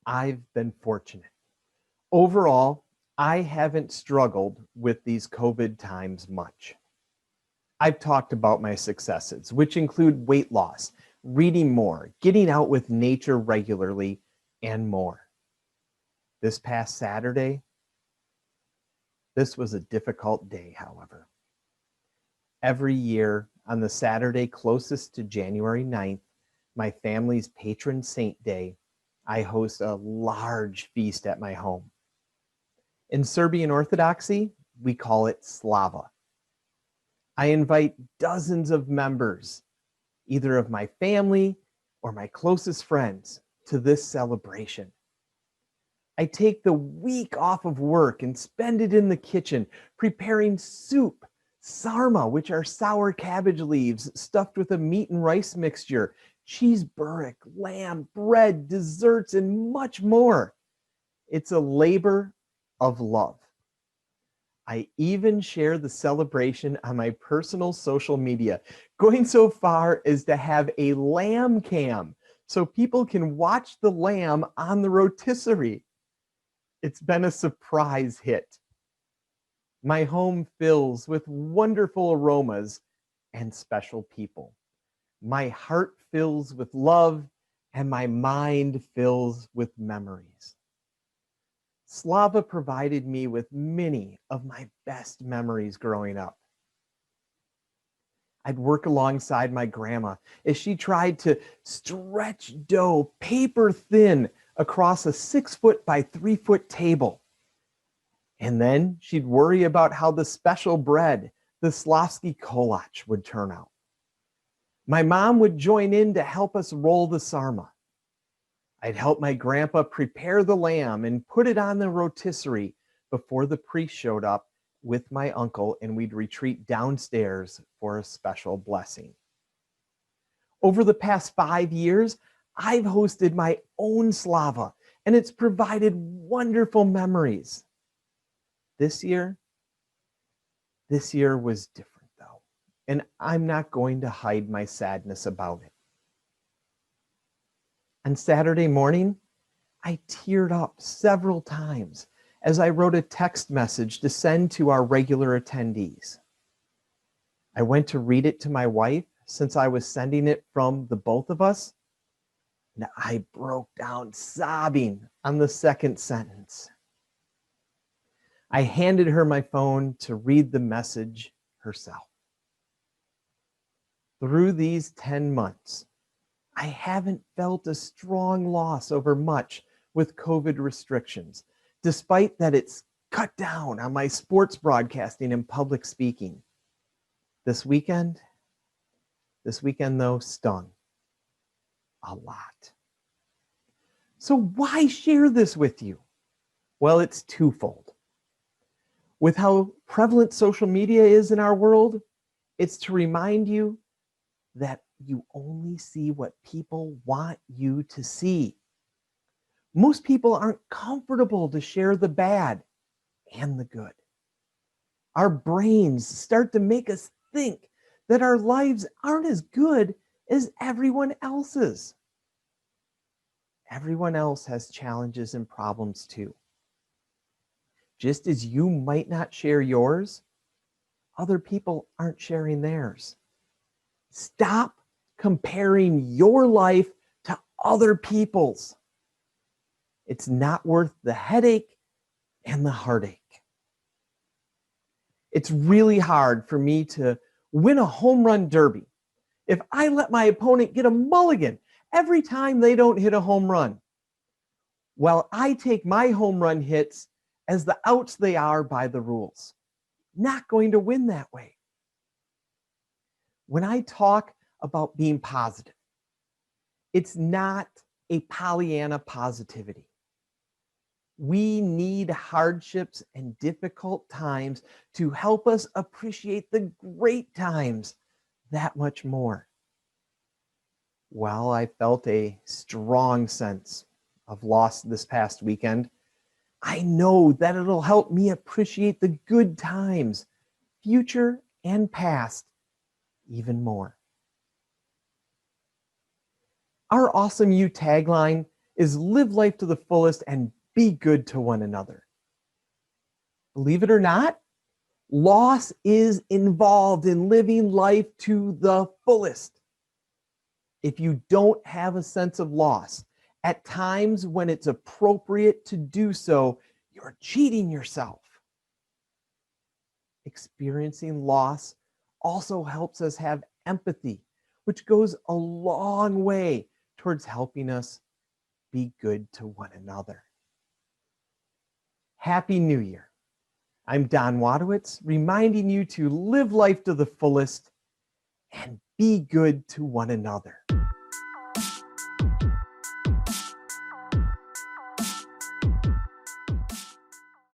I've been fortunate. Overall, I haven't struggled with these COVID times much. I've talked about my successes, which include weight loss, reading more, getting out with nature regularly, and more. This past Saturday, this was a difficult day, however. Every year on the Saturday closest to January 9th, my family's patron saint day, I host a large feast at my home. In Serbian Orthodoxy, we call it Slava. I invite dozens of members, either of my family or my closest friends, to this celebration. I take the week off of work and spend it in the kitchen preparing soup, sarma, which are sour cabbage leaves stuffed with a meat and rice mixture, cheese burek, lamb, bread, desserts, and much more. It's a labor of love. I even share the celebration on my personal social media, going so far as to have a lamb cam so people can watch the lamb on the rotisserie. It's been a surprise hit. My home fills with wonderful aromas and special people. My heart fills with love and my mind fills with memories. Slava provided me with many of my best memories growing up. I'd work alongside my grandma as she tried to stretch dough paper thin across a 6-foot by 3-foot table. And then she'd worry about how the special bread, the Slavsky kolač, would turn out. My mom would join in to help us roll the sarma. I'd help my grandpa prepare the lamb and put it on the rotisserie before the priest showed up with my uncle, and we'd retreat downstairs for a special blessing. Over the past 5 years, I've hosted my own Slava, and it's provided wonderful memories. This year was different though, and I'm not going to hide my sadness about it. On Saturday morning, I teared up several times as I wrote a text message to send to our regular attendees. I went to read it to my wife since I was sending it from the both of us, and I broke down sobbing on the second sentence. I handed her my phone to read the message herself. Through these 10 months, I haven't felt a strong loss over much with COVID restrictions, despite that it's cut down on my sports broadcasting and public speaking. This weekend though, stung a lot. So why share this with you? Well, it's twofold. With how prevalent social media is in our world, it's to remind you that you only see what people want you to see. Most people aren't comfortable to share the bad and the good. Our brains start to make us think that our lives aren't as good as everyone else's. Everyone else has challenges and problems too. Just as you might not share yours, other people aren't sharing theirs. Stop comparing your life to other people's. It's not worth the headache and the heartache. It's really hard for me to win a home run derby if I let my opponent get a mulligan every time they don't hit a home run, while I take my home run hits as the outs they are by the rules. Not going to win that way. When I talk about being positive, it's not a Pollyanna positivity. We need hardships and difficult times to help us appreciate the great times that much more. While I felt a strong sense of loss this past weekend, I know that it'll help me appreciate the good times, future and past, even more. Our Awesome You tagline is live life to the fullest and be good to one another. Believe it or not, loss is involved in living life to the fullest. If you don't have a sense of loss, at times when it's appropriate to do so, you're cheating yourself. Experiencing loss also helps us have empathy, which goes a long way towards helping us be good to one another. Happy New Year. I'm Don Wadowitz, reminding you to live life to the fullest and be good to one another.